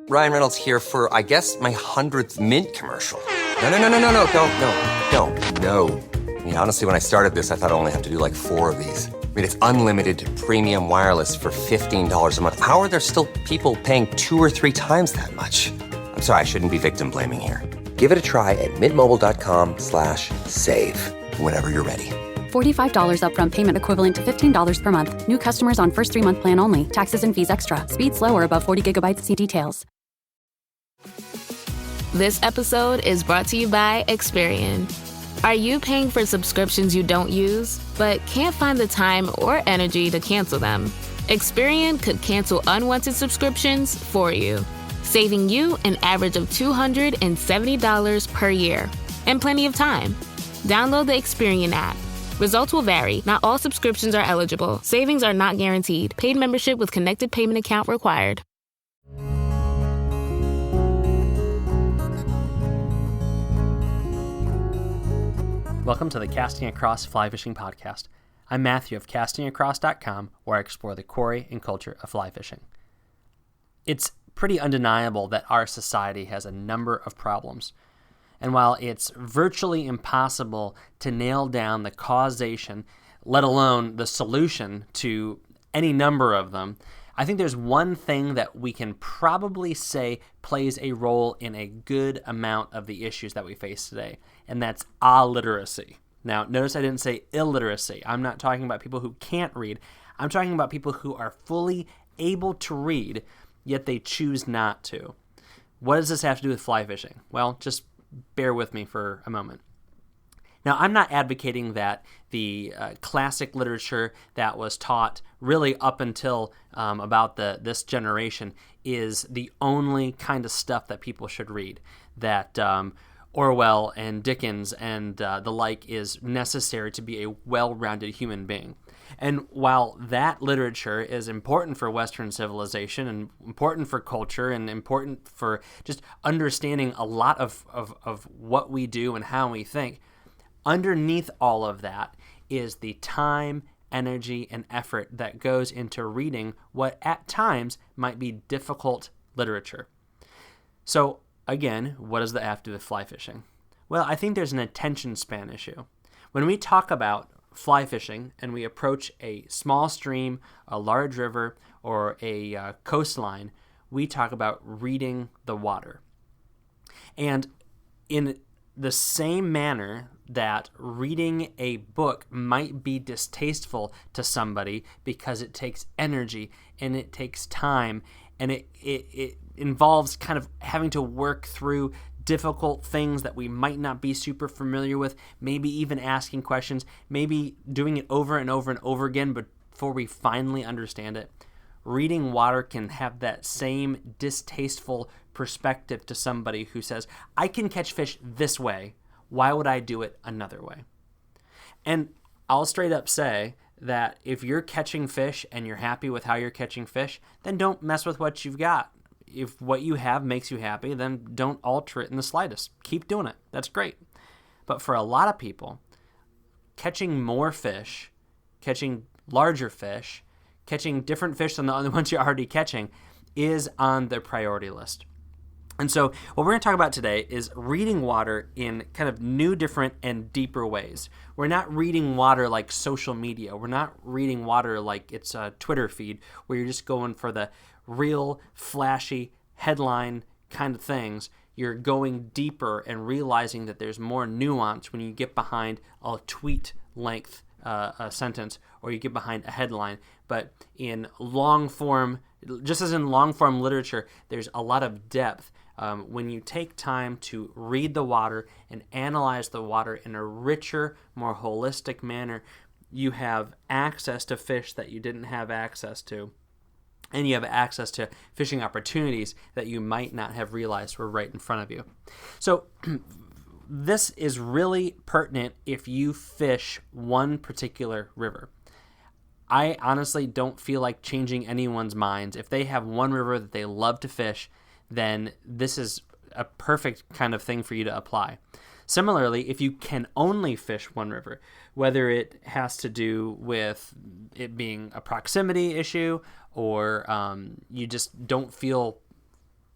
Ryan Reynolds here for, I guess, my 100th Mint commercial. No, don't. No. I mean, honestly, when I started this, I thought I only have to do like 4 of these. I mean, it's unlimited premium wireless for $15 a month. How are there still people paying 2 or 3 times that much? I'm sorry, I shouldn't be victim blaming here. Give it a try at mintmobile.com/save. Whenever you're ready. $45 upfront payment equivalent to $15 per month. New customers on first 3-month plan only. Taxes and fees extra. Speed slower above 40 gigabytes. See details. This episode is brought to you by Experian. Are you paying for subscriptions you don't use, but can't find the time or energy to cancel them? Experian could cancel unwanted subscriptions for you, saving you an average of $270 per year and plenty of time. Download the Experian app. Results will vary. Not all subscriptions are eligible. Savings are not guaranteed. Paid membership with connected payment account required. Welcome to the Casting Across Fly Fishing Podcast. I'm Matthew of castingacross.com, where I explore the quarry and culture of fly fishing. It's pretty undeniable that our society has a number of problems. And while it's virtually impossible to nail down the causation, let alone the solution to any number of them, I think there's one thing that we can probably say plays a role in a good amount of the issues that we face today, and that's illiteracy. Now, notice I didn't say illiteracy. I'm not talking about people who can't read. I'm talking about people who are fully able to read, yet they choose not to. What does this have to do with fly fishing? Well, just bear with me for a moment. Now, I'm not advocating that the classic literature that was taught really up until about this generation is the only kind of stuff that people should read, that Orwell and Dickens and the like is necessary to be a well-rounded human being. And while that literature is important for Western civilization and important for culture and important for just understanding a lot of what we do and how we think, underneath all of that is the time, energy, and effort that goes into reading what at times might be difficult literature. So again, what does that have to do with fly fishing? Well, I think there's an attention span issue. When we talk about fly fishing and we approach a small stream, a large river, or a coastline, we talk about reading the water. And in the same manner that reading a book might be distasteful to somebody because it takes energy and it takes time and it involves kind of having to work through difficult things that we might not be super familiar with, maybe even asking questions, maybe doing it over and over and over again before we finally understand it. Reading water can have that same distasteful perspective to somebody who says, I can catch fish this way. Why would I do it another way? And I'll straight up say that if you're catching fish and you're happy with how you're catching fish, then don't mess with what you've got. If what you have makes you happy, then don't alter it in the slightest. Keep doing it. That's great. But for a lot of people, catching more fish, catching larger fish, catching different fish than the other ones you're already catching is on their priority list. And so what we're going to talk about today is reading water in kind of new, different, and deeper ways. We're not reading water like social media. We're not reading water like it's a Twitter feed where you're just going for the real, flashy, headline kind of things. You're going deeper and realizing that there's more nuance when you get behind a tweet length a sentence or you get behind a headline. But in long form, just as in long form literature, there's a lot of depth. When you take time to read the water and analyze the water in a richer, more holistic manner, you have access to fish that you didn't have access to. And you have access to fishing opportunities that you might not have realized were right in front of you. So this is really pertinent if you fish one particular river. I honestly don't feel like changing anyone's minds. If they have one river that they love to fish, then this is a perfect kind of thing for you to apply. Similarly, if you can only fish one river, whether it has to do with it being a proximity issue or you just don't feel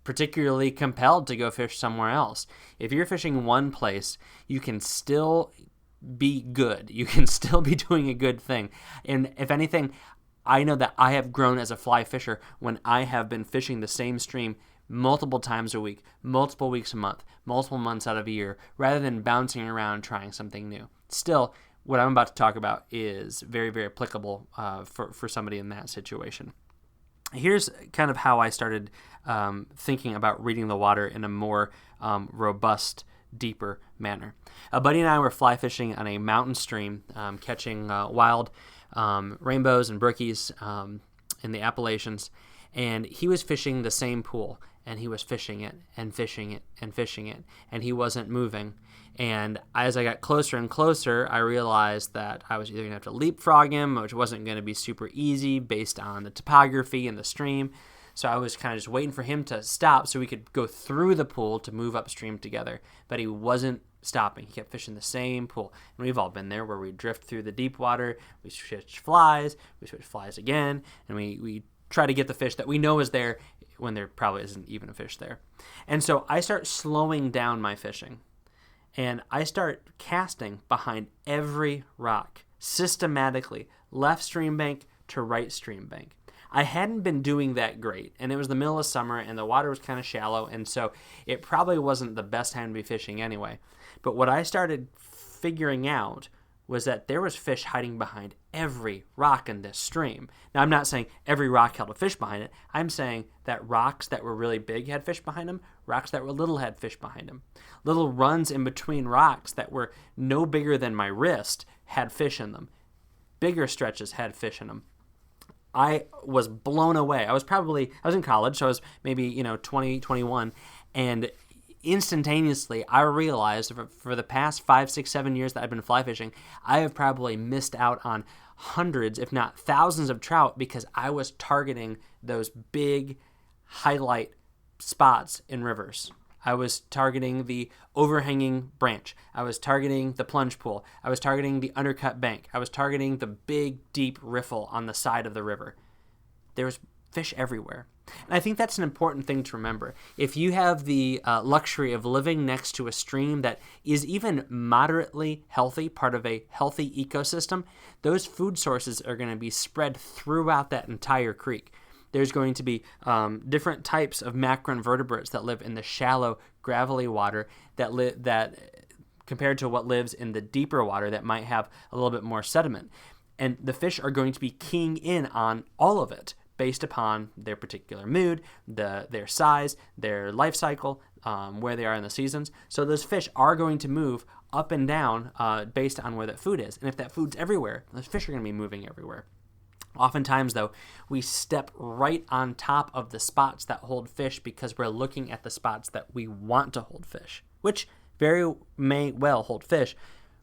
particularly compelled to go fish somewhere else. If you're fishing one place, you can still be good. You can still be doing a good thing. And if anything, I know that I have grown as a fly fisher when I have been fishing the same stream multiple times a week, multiple weeks a month, multiple months out of a year, rather than bouncing around trying something new. Still, what I'm about to talk about is very, very applicable for somebody in that situation. Here's kind of how I started thinking about reading the water in a more robust, deeper manner. A buddy and I were fly fishing on a mountain stream, catching wild rainbows and brookies in the Appalachians, and he was fishing the same pool, and he was fishing it and fishing it and fishing it, and he wasn't moving. And as I got closer and closer, I realized that I was either going to have to leapfrog him, which wasn't going to be super easy based on the topography and the stream. So I was kind of just waiting for him to stop so we could go through the pool to move upstream together. But he wasn't stopping. He kept fishing the same pool. And we've all been there where we drift through the deep water, we switch flies again, and we try to get the fish that we know is there when there probably isn't even a fish there. And so I start slowing down my fishing. And I start casting behind every rock, systematically, left stream bank to right stream bank. I hadn't been doing that great, and it was the middle of summer, and the water was kind of shallow, and so it probably wasn't the best time to be fishing anyway. But what I started figuring out was that there was fish hiding behind every rock in this stream. Now, I'm not saying every rock held a fish behind it. I'm saying that rocks that were really big had fish behind them. Rocks that were little had fish behind them. Little runs in between rocks that were no bigger than my wrist had fish in them. Bigger stretches had fish in them. I was blown away. I was in college, so I was maybe, 20, 21, and instantaneously, I realized for the past 5, 6, 7 years that I've been fly fishing, I have probably missed out on hundreds, if not thousands of trout because I was targeting those big highlight spots in rivers. I was targeting the overhanging branch. I was targeting the plunge pool. I was targeting the undercut bank. I was targeting the big, deep riffle on the side of the river. There was fish everywhere. And I think that's an important thing to remember. If you have the luxury of living next to a stream that is even moderately healthy, part of a healthy ecosystem, those food sources are going to be spread throughout that entire creek. There's going to be different types of macroinvertebrates that live in the shallow, gravelly water that compared to what lives in the deeper water that might have a little bit more sediment. And the fish are going to be keying in on all of it based upon their particular mood, their size, their life cycle, where they are in the seasons. So those fish are going to move up and down based on where that food is. And if that food's everywhere, those fish are going to be moving everywhere. Oftentimes, though, we step right on top of the spots that hold fish because we're looking at the spots that we want to hold fish, which very may well hold fish.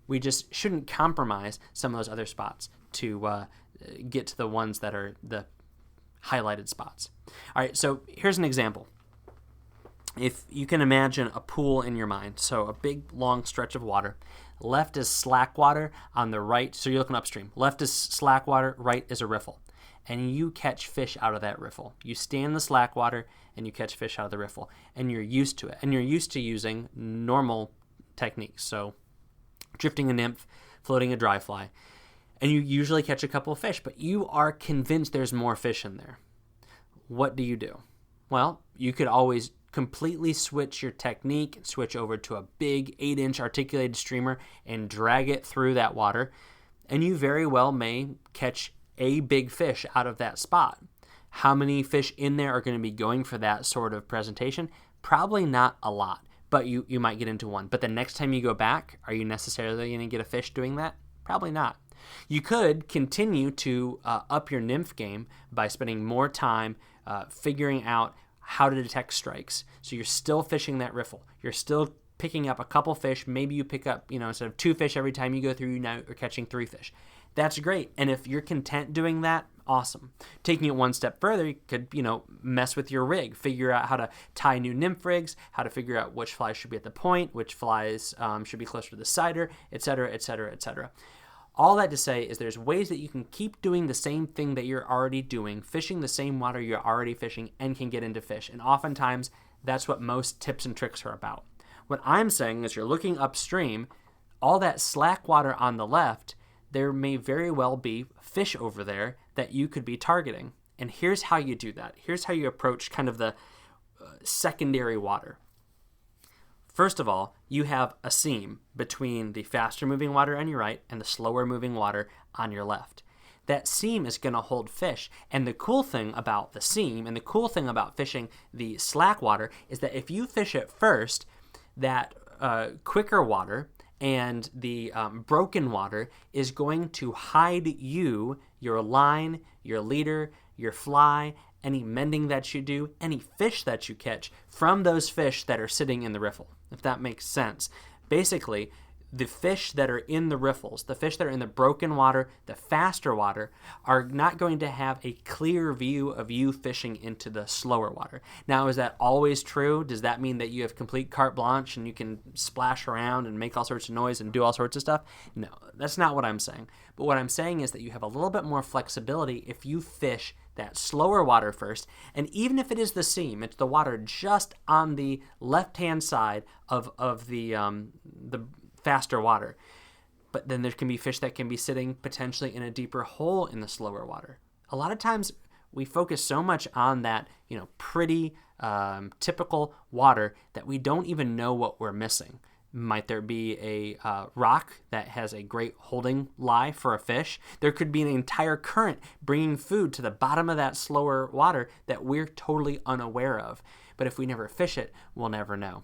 We just shouldn't compromise some of those other spots to get to the ones that are the highlighted spots. All right, so here's an example. If you can imagine a pool in your mind, so a big, long stretch of water. Left is slack water, on the right, so you're looking upstream. Left is slack water, right is a riffle. And you catch fish out of that riffle. You stay in the slack water and you catch fish out of the riffle. And you're used to it. And you're used to using normal techniques. So drifting a nymph, floating a dry fly. And you usually catch a couple of fish, but you are convinced there's more fish in there. What do? Well, you could always completely switch your technique, switch over to a big 8-inch articulated streamer and drag it through that water, and you very well may catch a big fish out of that spot. How many fish in there are going to be going for that sort of presentation? Probably not a lot, but you might get into one. But the next time you go back, are you necessarily going to get a fish doing that? Probably not. You could continue to up your nymph game by spending more time figuring out how to detect strikes. So you're still fishing that riffle. You're still picking up a couple fish. Maybe you pick up, instead of 2 fish every time you go through, now you're catching 3 fish. That's great. And if you're content doing that, awesome. Taking it one step further, you could, mess with your rig, figure out how to tie new nymph rigs, how to figure out which flies should be at the point, which flies should be closer to the cider, etc., etc., etc. All that to say is there's ways that you can keep doing the same thing that you're already doing, fishing the same water you're already fishing, and can get into fish. And oftentimes, that's what most tips and tricks are about. What I'm saying is you're looking upstream, all that slack water on the left, there may very well be fish over there that you could be targeting. And here's how you do that. Here's how you approach kind of the secondary water. First of all, you have a seam between the faster moving water on your right and the slower moving water on your left. That seam is going to hold fish. And the cool thing about the seam and the cool thing about fishing the slack water is that if you fish it first, that quicker water and the broken water is going to hide you, your line, your leader, your fly, any mending that you do, any fish that you catch from those fish that are sitting in the riffle, if that makes sense. Basically, the fish that are in the riffles, the fish that are in the broken water, the faster water, are not going to have a clear view of you fishing into the slower water. Now, is that always true? Does that mean that you have complete carte blanche and you can splash around and make all sorts of noise and do all sorts of stuff? No, that's not what I'm saying. But what I'm saying is that you have a little bit more flexibility if you fish that slower water first, and even if it is the seam, it's the water just on the left-hand side of the faster water. But then there can be fish that can be sitting potentially in a deeper hole in the slower water. A lot of times we focus so much on that, pretty typical water that we don't even know what we're missing. Might there be a rock that has a great holding lie for a fish? There could be an entire current bringing food to the bottom of that slower water that we're totally unaware of. But if we never fish it, we'll never know.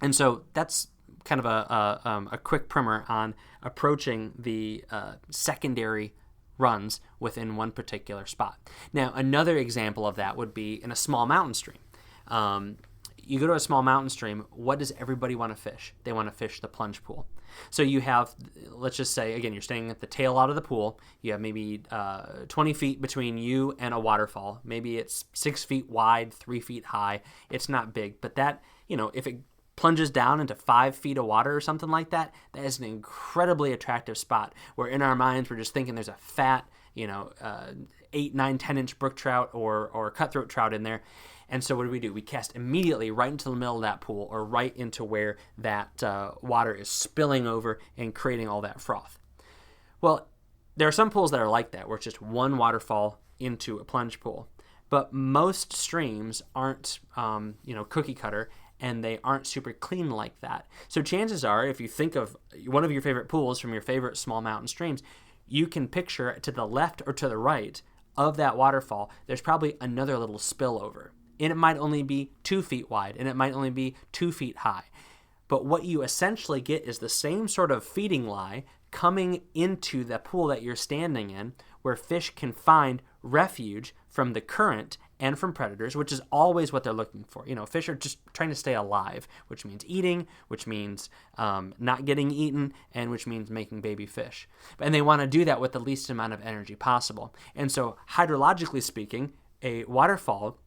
And so that's kind of a quick primer on approaching the secondary runs within one particular spot. Now, another example of that would be in a small mountain stream. You go to a small mountain stream, what does everybody want to fish? They want to fish the plunge pool. So you have, let's just say, again, you're staying at the tail out of the pool. You have maybe 20 feet between you and a waterfall. Maybe it's 6 feet wide, 3 feet high. It's not big, but that, if it plunges down into 5 feet of water or something like that, that is an incredibly attractive spot where in our minds we're just thinking there's a fat, 8, 9, 10-inch brook trout or cutthroat trout in there. And so what do? We cast immediately right into the middle of that pool or right into where that water is spilling over and creating all that froth. Well, there are some pools that are like that, where it's just one waterfall into a plunge pool. But most streams aren't, cookie cutter, and they aren't super clean like that. So chances are, if you think of one of your favorite pools from your favorite small mountain streams, you can picture to the left or to the right of that waterfall, there's probably another little spillover. And it might only be 2 feet wide, and it might only be 2 feet high. But what you essentially get is the same sort of feeding lie coming into the pool that you're standing in, where fish can find refuge from the current and from predators, which is always what they're looking for. Fish are just trying to stay alive, which means eating, which means not getting eaten, and which means making baby fish. And they want to do that with the least amount of energy possible. And so hydrologically speaking, a waterfall,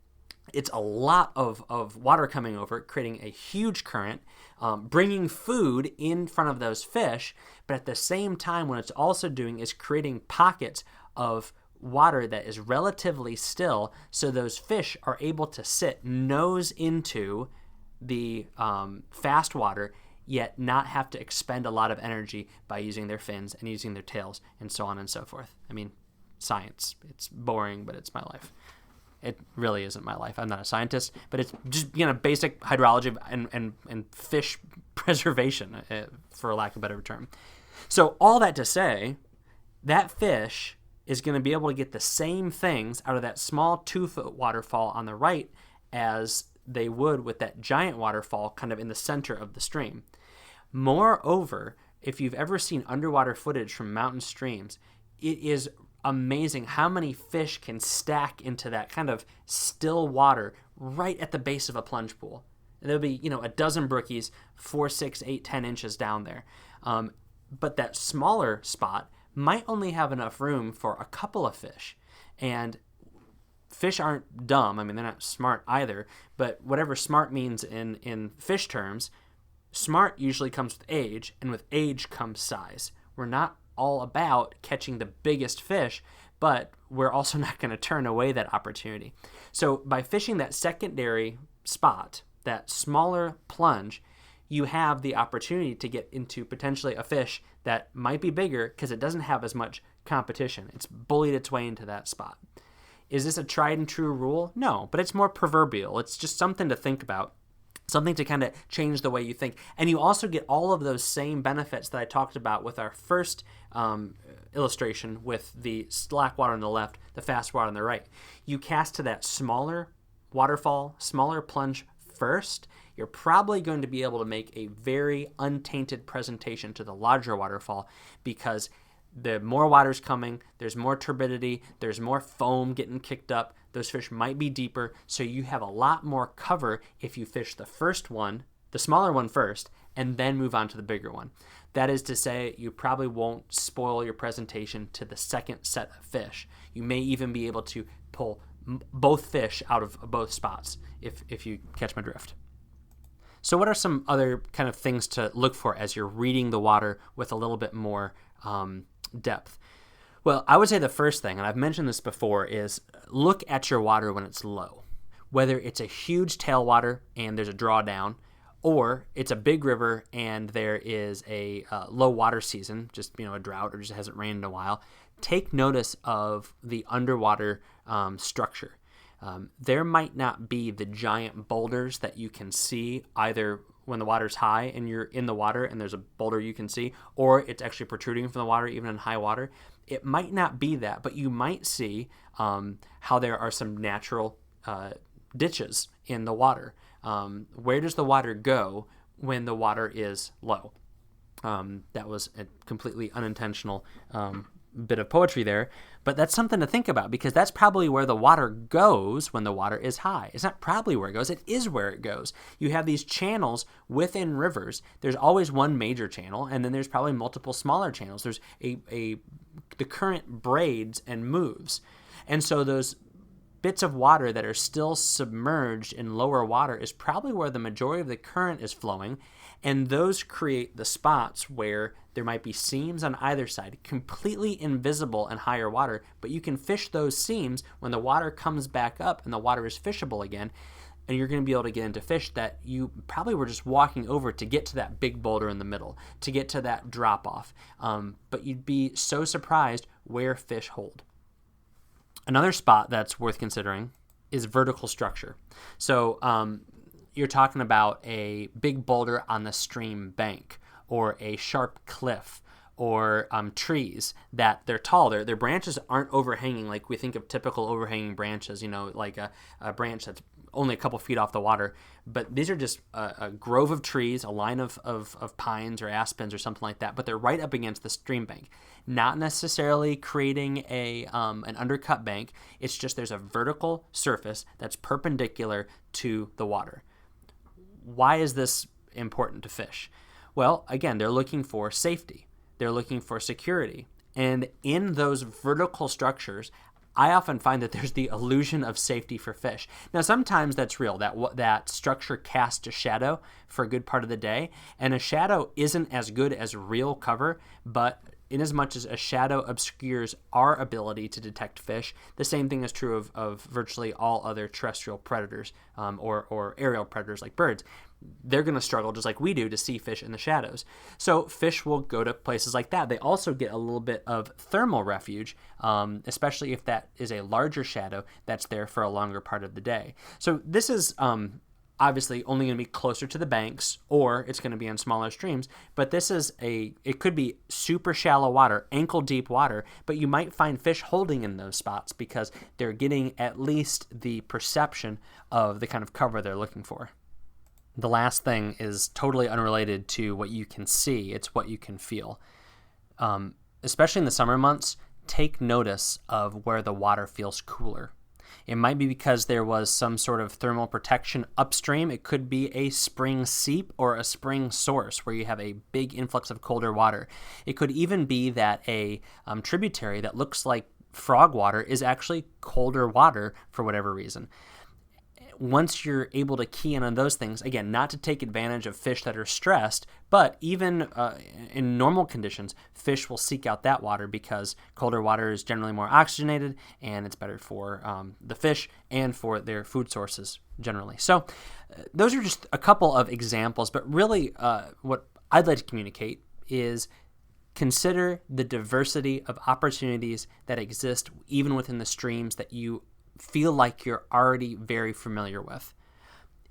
it's a lot of water coming over, creating a huge current, bringing food in front of those fish, but at the same time, what it's also doing is creating pockets of water that is relatively still, so those fish are able to sit nose into the fast water, yet not have to expend a lot of energy by using their fins and using their tails and so on and so forth. I mean, science. It's boring, but it's my life. It really isn't my life. I'm not a scientist, but it's just basic hydrology and fish preservation, for lack of a better term. So all that to say, that fish is going to be able to get the same things out of that small 2-foot waterfall on the right as they would with that giant waterfall kind of in the center of the stream. Moreover, if you've ever seen underwater footage from mountain streams, it is amazing how many fish can stack into that kind of still water right at the base of a plunge pool. And there'll be, a dozen brookies 4, 6, 8, 10 inches down there. But that smaller spot might only have enough room for a couple of fish. And fish aren't dumb. I mean, they're not smart either. But whatever smart means in fish terms, smart usually comes with age, and with age comes size. We're not all about catching the biggest fish, but we're also not going to turn away that opportunity. So by fishing that secondary spot, that smaller plunge, you have the opportunity to get into potentially a fish that might be bigger because it doesn't have as much competition. It's bullied its way into that spot. Is this a tried and true rule? No, but it's more proverbial. It's just something to think about, something to kind of change the way you think. And you also get all of those same benefits that I talked about with our first illustration with the slack water on the left, the fast water on the right. You cast to that smaller waterfall, smaller plunge first, you're probably going to be able to make a very untainted presentation to the larger waterfall because the more water's coming, there's more turbidity, there's more foam getting kicked up, those fish might be deeper, so you have a lot more cover if you fish the first one, the smaller one first, and then move on to the bigger one. That is to say, you probably won't spoil your presentation to the second set of fish. You may even be able to pull both fish out of both spots, if you catch my drift. So what are some other kind of things to look for as you're reading the water with a little bit more depth? Well, I would say the first thing, and I've mentioned this before, is look at your water when it's low. Whether it's a huge tailwater and there's a drawdown, or it's a big river and there is a low water season, just a drought or just hasn't rained in a while, take notice of the underwater structure. There might not be the giant boulders that you can see either when the water's high and you're in the water and there's a boulder you can see, or it's actually protruding from the water even in high water. It might not be that, but you might see how there are some natural ditches in the water. Where does the water go when the water is low? That was a completely unintentional bit of poetry there, but that's something to think about because that's probably where the water goes when the water is high. It's not probably where it goes, it is where it goes. You have these channels within rivers. There's always one major channel, and then there's probably multiple smaller channels. There's the current braids and moves. And so those bits of water that are still submerged in lower water is probably where the majority of the current is flowing, and those create the spots where there might be seams on either side, completely invisible in higher water, but you can fish those seams when the water comes back up and the water is fishable again, and you're going to be able to get into fish that you probably were just walking over to get to that big boulder in the middle, to get to that drop-off, but you'd be so surprised where fish hold. Another spot that's worth considering is vertical structure. So you're talking about a big boulder on the stream bank, or a sharp cliff, or trees that they're tall. Their branches aren't overhanging like we think of typical overhanging branches, like a branch that's only a couple feet off the water. But these are just a grove of trees, a line of pines or aspens or something like that, but they're right up against the stream bank. Not necessarily creating an undercut bank. It's just there's a vertical surface that's perpendicular to the water. Why is this important to fish? Well, again, they're looking for safety. They're looking for security. And in those vertical structures, I often find that there's the illusion of safety for fish. Now, sometimes that's real. That structure casts a shadow for a good part of the day, and a shadow isn't as good as real cover, but in as much as a shadow obscures our ability to detect fish, the same thing is true of virtually all other terrestrial predators or aerial predators like birds. They're going to struggle just like we do to see fish in the shadows. So fish will go to places like that. They also get a little bit of thermal refuge, especially if that is a larger shadow that's there for a longer part of the day. So this is obviously only going to be closer to the banks, or it's going to be on smaller streams, but it could be super shallow water, ankle deep water, but you might find fish holding in those spots because they're getting at least the perception of the kind of cover they're looking for. The last thing is totally unrelated to what you can see. It's what you can feel. Especially in the summer months, take notice of where the water feels cooler. It might be because there was some sort of thermal protection upstream. It could be a spring seep or a spring source where you have a big influx of colder water. It could even be that a tributary that looks like frog water is actually colder water for whatever reason. once you're able to key in on those things, again, not to take advantage of fish that are stressed, but even in normal conditions, fish will seek out that water because colder water is generally more oxygenated and it's better for the fish and for their food sources generally. So those are just a couple of examples, but really what I'd like to communicate is consider the diversity of opportunities that exist even within the streams that you feel like you're already very familiar with.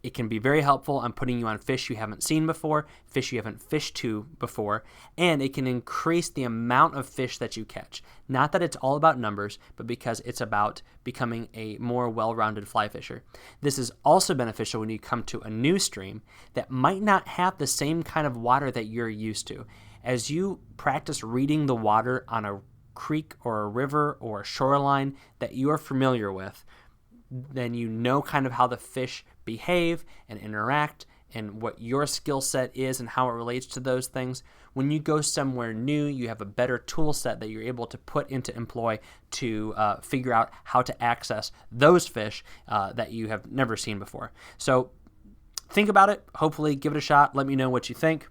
It can be very helpful on putting you on fish you haven't seen before, fish you haven't fished to before, and it can increase the amount of fish that you catch. Not that it's all about numbers, but because it's about becoming a more well-rounded fly fisher. This is also beneficial when you come to a new stream that might not have the same kind of water that you're used to. As you practice reading the water on a creek or a river or a shoreline that you are familiar with, then you know kind of how the fish behave and interact and what your skill set is and how it relates to those things. When you go somewhere new, you have a better tool set that you're able to put into employ to figure out how to access those fish that you have never seen before. So think about it. Hopefully give it a shot. Let me know what you think.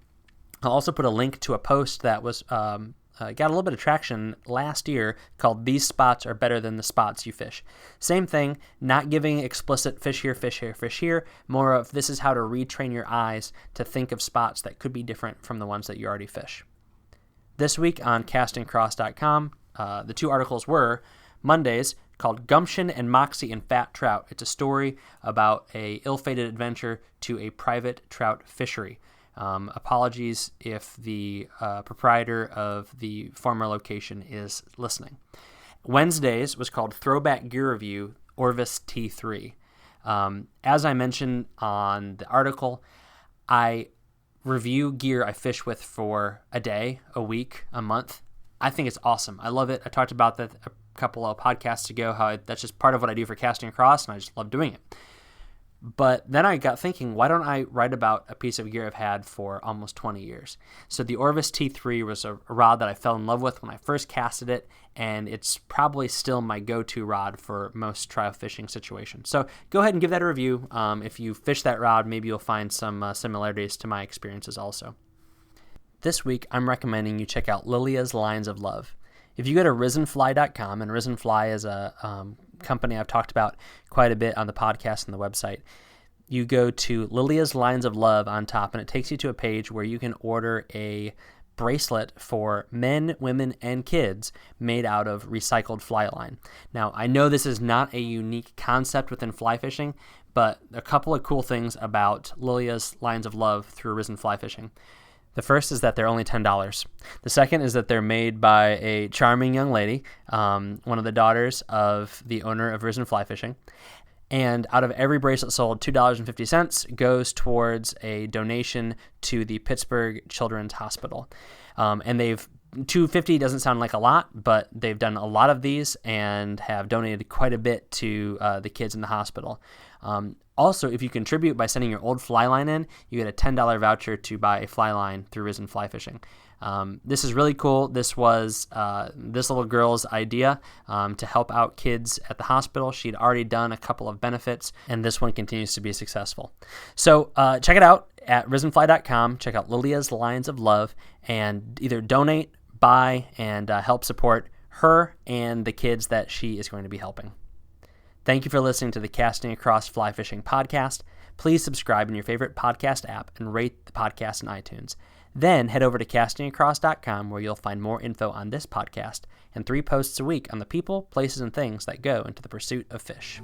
I'll also put a link to a post that was got a little bit of traction last year called "These Spots Are Better Than the Spots You Fish." Same thing, not giving explicit fish here, fish here, fish here, more of this is how to retrain your eyes to think of spots that could be different from the ones that you already fish. This week on castingcross.com, the two articles were Monday's called "Gumption and Moxie in Fat Trout." It's a story about a ill-fated adventure to a private trout fishery. Apologies if the proprietor of the former location is listening. Wednesday's was called Throwback Gear Review, Orvis T3. As I mentioned on the article, I review gear I fish with for a day, a week, a month. I think it's awesome. I love it. I talked about that a couple of podcasts ago, how that's just part of what I do for Casting Across, and I just love doing it. But then I got thinking, why don't I write about a piece of gear I've had for almost 20 years? So the Orvis T3 was a rod that I fell in love with when I first casted it, and it's probably still my go-to rod for most trial fishing situations. So go ahead and give that a review. If you fish that rod, maybe you'll find some similarities to my experiences also. This week, I'm recommending you check out Lilia's Lines of Love. If you go to risenfly.com, and Risenfly is a company I've talked about quite a bit on the podcast and the website, you go to Lilia's Lines of Love on top, and it takes you to a page where you can order a bracelet for men, women, and kids made out of recycled fly line. Now, I know this is not a unique concept within fly fishing, but a couple of cool things about Lilia's Lines of Love through Risen Fly Fishing. The first is that they're only $10. The second is that they're made by a charming young lady, one of the daughters of the owner of Risen Fly Fishing. And out of every bracelet sold, $2.50 goes towards a donation to the Pittsburgh Children's Hospital. And $2.50 doesn't sound like a lot, but they've done a lot of these and have donated quite a bit to the kids in the hospital. Also, if you contribute by sending your old fly line in, you get a $10 voucher to buy a fly line through Risen Fly Fishing. This is really cool. This was this little girl's idea to help out kids at the hospital. She'd already done a couple of benefits, and this one continues to be successful. So check it out at risenfly.com. Check out Lilia's Lines of Love and either donate, buy, and help support her and the kids that she is going to be helping. Thank you for listening to the Casting Across Fly Fishing podcast. Please subscribe in your favorite podcast app and rate the podcast in iTunes. Then head over to castingacross.com where you'll find more info on this podcast and 3 posts a week on the people, places, and things that go into the pursuit of fish.